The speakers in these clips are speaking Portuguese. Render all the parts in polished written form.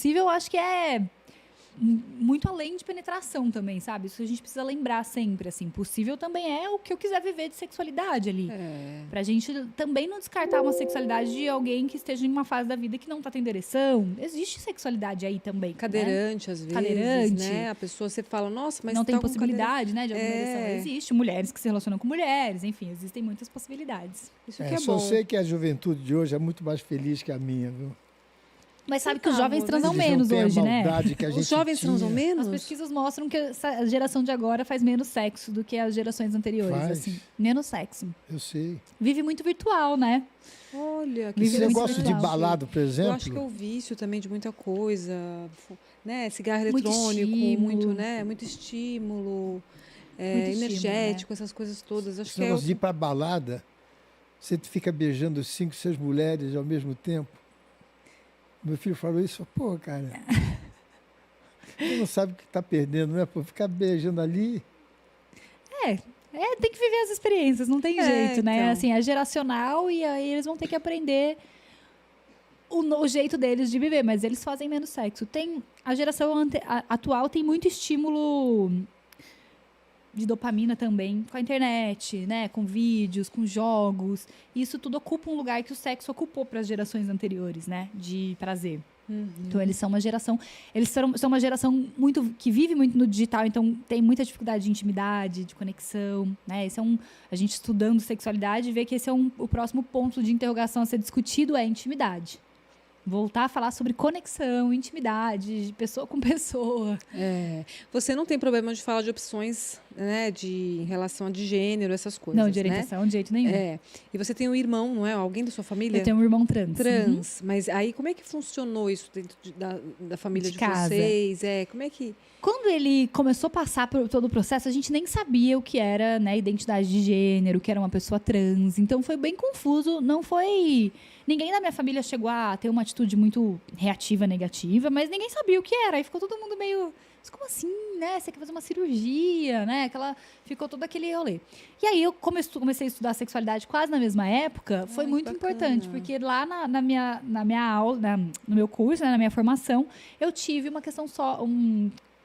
possível, eu acho que é muito além de penetração também, sabe? Isso a gente precisa lembrar sempre, assim. Possível também é o que eu quiser viver de sexualidade ali. Pra gente também não descartar uma sexualidade de alguém que esteja em uma fase da vida que não tá tendo ereção. Existe sexualidade aí também, Cadeirante, né? às vezes, Cadeirante. né? A pessoa, você fala, nossa, mas não tá tem com possibilidade, né, de alguma ereção. É. Existe. Mulheres que se relacionam com mulheres. Enfim, existem muitas possibilidades. Isso que é Só bom. sei que a juventude de hoje é muito mais feliz que a minha, viu? Mas sabe que os jovens amor, transam Eles não menos têm a hoje, né? maldade que a gente Os jovens tinha. transam menos? As pesquisas mostram que a geração de agora faz menos sexo do que as gerações anteriores, Faz. assim. Menos sexo. Eu sei. Vive muito virtual, né? Olha, que Vive Esse muito negócio de virtual. balada, por exemplo. Eu acho que é o vício também de muita coisa, né? Cigarro Muito eletrônico, estímulo. muito, né? Muito estímulo, Muito estímulo, energético, essas coisas todas. Acho Esse que é negócio de ir pra balada, você fica beijando 5, 6 mulheres ao mesmo tempo. Meu filho falou isso, pô, cara. Você não sabe o que está perdendo, né? Pô, ficar beijando ali. Tem que viver as experiências, não tem jeito, né? então. Assim, é geracional e aí eles vão ter que aprender o jeito deles de viver, mas eles fazem menos sexo. A geração atual tem muito estímulo de dopamina também com a internet, né? Com vídeos, com jogos. Isso tudo ocupa um lugar que o sexo ocupou para as gerações anteriores, né? De prazer. Então, eles são uma geração... Eles são uma geração muito que vive muito no digital, então tem muita dificuldade de intimidade, de conexão, né? Esse é a gente estudando sexualidade vê que esse é o próximo ponto de interrogação a ser discutido é intimidade. Voltar a falar sobre conexão, intimidade, de pessoa com pessoa. Você não tem problema de falar de opções, né? Em relação a de gênero, essas coisas, Não, de orientação, de jeito nenhum. E você tem um irmão, não é? Alguém da sua família? Eu tenho um irmão trans. Trans. Mas aí, como é que funcionou isso dentro da família de casa. vocês? Como é que... Quando ele começou a passar por todo o processo, a gente nem sabia o que era, né, identidade de gênero, o que era uma pessoa trans. Então foi bem confuso. Não foi... Ninguém da minha família chegou a ter uma atitude muito reativa, negativa, mas ninguém sabia o que era. Aí ficou todo mundo meio... Mas como assim, né? Você quer fazer uma cirurgia, né? Ficou todo aquele rolê. E aí eu comecei a estudar sexualidade quase na mesma época. Foi muito importante, porque lá na minha aula, no meu curso, né, na minha formação, eu tive uma questão só...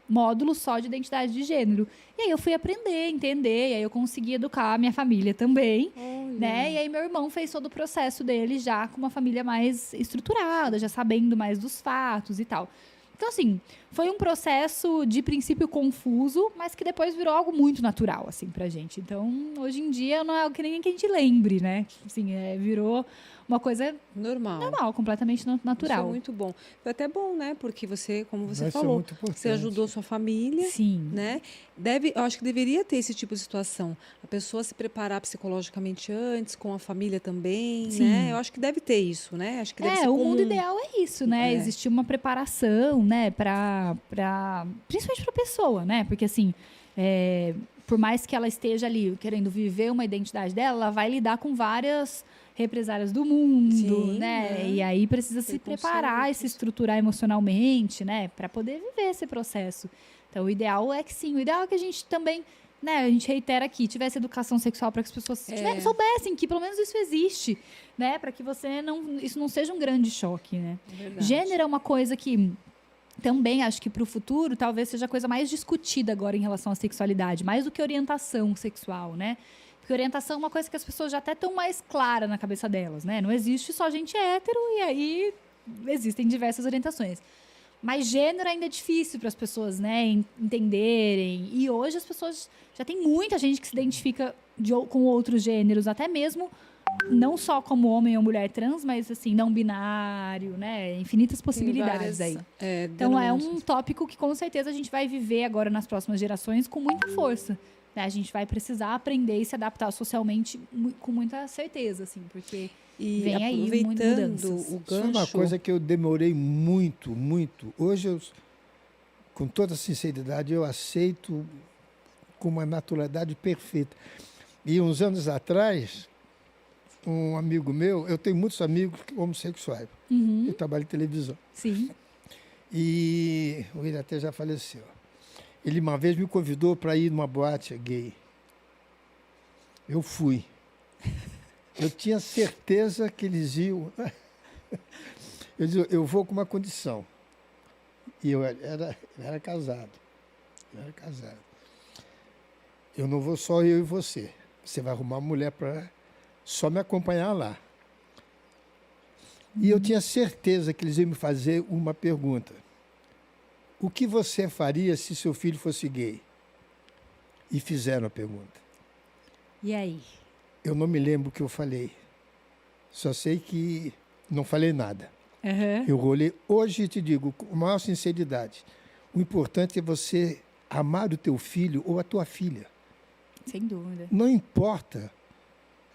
módulo só de identidade de gênero. E aí eu fui aprender, entender, e aí eu consegui educar a minha família também, né? E aí meu irmão fez todo o processo dele já com uma família mais estruturada, já sabendo mais dos fatos e tal. Então, assim, foi um processo de princípio confuso, mas que depois virou algo muito natural, assim, pra gente. Então, hoje em dia, não é algo que nem que a gente lembre, né? Assim, virou uma coisa normal, completamente natural. Isso é muito bom. Foi até bom, né? Porque você, como você Vai ser falou, muito importante. você ajudou sua família. Sim. Né? Eu acho que deveria ter esse tipo de situação. A pessoa se preparar psicologicamente antes, com a família também, Sim. né? Eu acho que deve ter isso, né? Acho que deve ser o comum. mundo ideal é isso, né? Existir uma preparação, né? Principalmente para a pessoa, né? Porque, assim, por mais que ela esteja ali querendo viver uma identidade dela, ela vai lidar com várias represárias do mundo, Sim, né? E aí precisa se preparar e se estruturar emocionalmente, né? Para poder viver esse processo. Então, o ideal é que sim. O ideal é que a gente também, né? A gente reitera aqui, tivesse educação sexual para que as pessoas soubessem que pelo menos isso existe, né? Para que isso não seja um grande choque, né? Gênero é uma coisa que também acho que para o futuro talvez seja a coisa mais discutida agora em relação à sexualidade, mais do que orientação sexual, né? Porque orientação é uma coisa que as pessoas já até estão mais clara na cabeça delas, né? Não existe só gente hétero e aí existem diversas orientações. Mas gênero ainda é difícil para as pessoas, né, entenderem. E hoje as pessoas... Já tem muita gente que se identifica com outros gêneros, até mesmo não só como homem ou mulher trans, mas assim, não binário, né? Infinitas possibilidades aí. Então é um tópico que com certeza a gente vai viver agora nas próximas gerações com muita força. Né? A gente vai precisar aprender e se adaptar socialmente com muita certeza, assim, porque vem aí muitas mudanças. O gancho... Isso é uma coisa que eu demorei muito. Hoje, com toda sinceridade, eu aceito com uma naturalidade perfeita. E uns anos atrás, um amigo meu, eu tenho muitos amigos homossexuais, eu trabalho em televisão. Sim. E ele até já faleceu. Ele uma vez me convidou para ir numa boate gay. Eu fui. Eu tinha certeza que eles iam. Eu disse, eu vou com uma condição. E eu era casado. Eu era casado. Eu não vou só eu e você. Você vai arrumar uma mulher para só me acompanhar lá. E eu tinha certeza que eles iam me fazer uma pergunta. O que você faria se seu filho fosse gay? E fizeram a pergunta. E aí? Eu não me lembro o que eu falei. Só sei que não falei nada. Uhum. Eu olhei, hoje te digo, com a maior sinceridade, o importante é você amar o teu filho ou a tua filha. Sem dúvida. Não importa.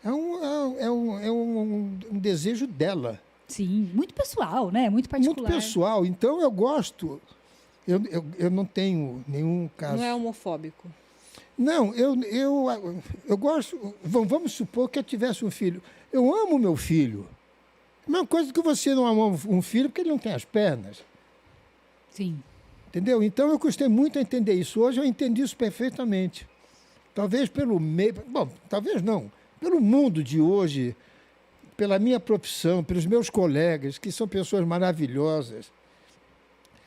É um desejo dela. Sim, muito pessoal, né? Muito particular. Muito pessoal. Então eu gosto. Eu não tenho nenhum caso. Não é homofóbico. Não, eu gosto. Vamos supor que eu tivesse um filho. Eu amo meu filho. A mesma coisa que você não ama um filho porque ele não tem as pernas. Sim. Entendeu? Então eu custei muito a entender isso. Hoje eu entendi isso perfeitamente. Talvez pelo meio. Bom, talvez não. Pelo mundo de hoje, pela minha profissão, pelos meus colegas, que são pessoas maravilhosas.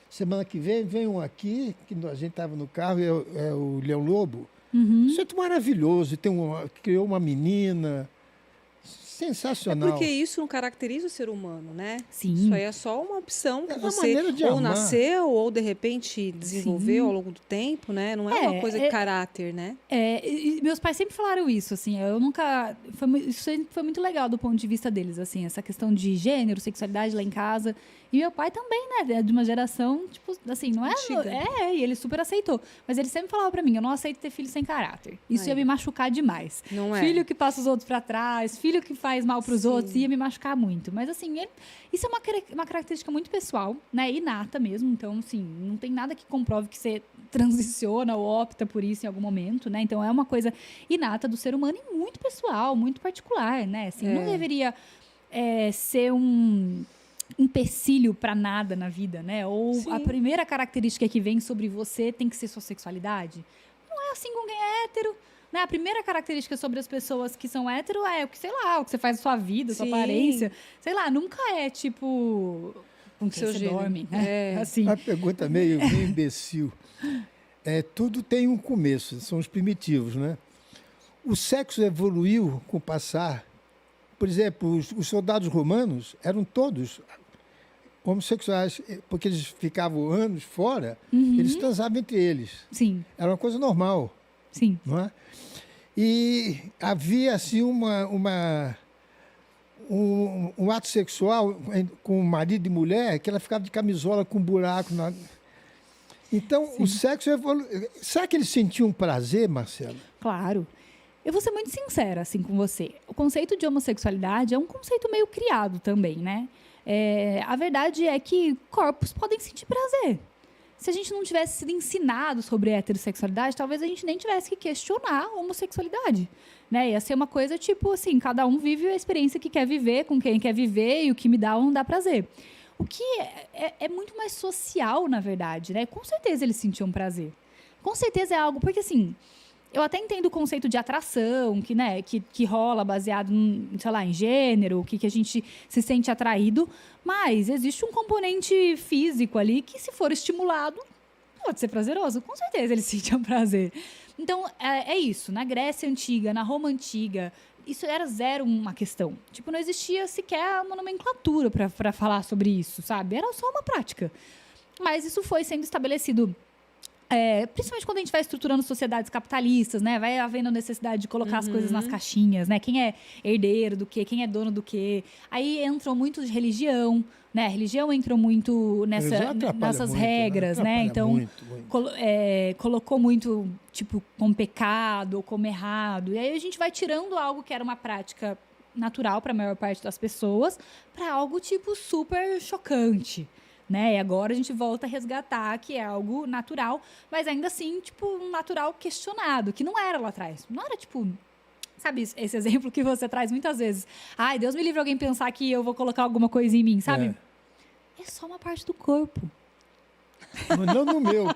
Semana que vem um aqui, que a gente estava no carro, é o Leão Lobo. Uhum. Isso é muito maravilhoso. Criou uma menina. Sensacional. É porque isso não caracteriza o ser humano, né? Sim. Isso aí é só uma opção que É uma você maneira de ou amar. nasceu ou de repente desenvolveu ao longo do tempo, né? Não é uma coisa de caráter, né? E meus pais sempre falaram isso, assim, eu nunca... Isso sempre foi muito legal do ponto de vista deles, assim, essa questão de gênero, sexualidade lá em casa. E meu pai também, né, é de uma geração, tipo, assim, não é... Antiga. E ele super aceitou. Mas ele sempre falava pra mim, eu não aceito ter filho sem caráter. Isso Aí. ia me machucar demais. Não é. Filho que passa os outros pra trás, filho que faz mal pros Sim. outros, ia me machucar muito. Mas, assim, isso é uma característica muito pessoal, né, inata mesmo. Então, assim, não tem nada que comprove que você transiciona ou opta por isso em algum momento, né? Então, é uma coisa inata do ser humano e muito pessoal, muito particular, né? Assim, não deveria ser um empecilho para nada na vida, né? Ou Sim. a primeira característica que vem sobre você tem que ser sua sexualidade. Não é assim com quem é hétero, né? A primeira característica sobre as pessoas que são hétero é o que, sei lá, o que você faz na sua vida, sua Sim. aparência. Sei lá, nunca é tipo com quem Seu você gênero. dorme, né? Assim. Uma pergunta meio imbecil. Tudo tem um começo, são os primitivos, né? O sexo evoluiu com o passar. Por exemplo, os soldados romanos eram todos homossexuais, porque eles ficavam anos fora, eles transavam entre eles. Sim, Era uma coisa normal, sim. não é? E havia, assim, um ato sexual com marido e mulher, que ela ficava de camisola com um buraco. Então, o sexo evoluiu. Será que eles sentiam prazer, Marcelo? Claro. Eu vou ser muito sincera, assim, com você. O conceito de homossexualidade é um conceito meio criado também, né? A verdade é que corpos podem sentir prazer. Se a gente não tivesse sido ensinado sobre heterossexualidade, talvez a gente nem tivesse que questionar a homossexualidade, né? Ia ser uma coisa tipo assim, cada um vive a experiência que quer viver, com quem quer viver, e o que me dá ou não dá prazer. O que é muito mais social, na verdade, né? Com certeza eles sentiam prazer. Com certeza é algo... Porque, assim, eu até entendo o conceito de atração, que rola baseado sei lá, em gênero, que a gente se sente atraído, mas existe um componente físico ali que, se for estimulado, pode ser prazeroso. Com certeza eles sentiam prazer. Então, é isso. Na Grécia Antiga, na Roma Antiga, isso era zero uma questão. Tipo, não existia sequer uma nomenclatura para falar sobre isso, sabe? Era só uma prática. Mas isso foi sendo estabelecido... principalmente quando a gente vai estruturando sociedades capitalistas, né? Vai havendo necessidade de colocar as coisas nas caixinhas, né? Quem é herdeiro do quê? Quem é dono do quê? Aí entrou muito de religião, né? A religião entrou muito nessas muito, regras, né? Então, muito. colocou muito, tipo, como pecado ou como errado. E aí a gente vai tirando algo que era uma prática natural para a maior parte das pessoas para algo, tipo, super chocante. Né? E agora a gente volta a resgatar que é algo natural, mas ainda assim, tipo, um natural questionado, que não era lá atrás. Não era, tipo, sabe esse exemplo que você traz muitas vezes? Ai, Deus me livre alguém pensar que eu vou colocar alguma coisa em mim, sabe? É só uma parte do corpo. Não no meu.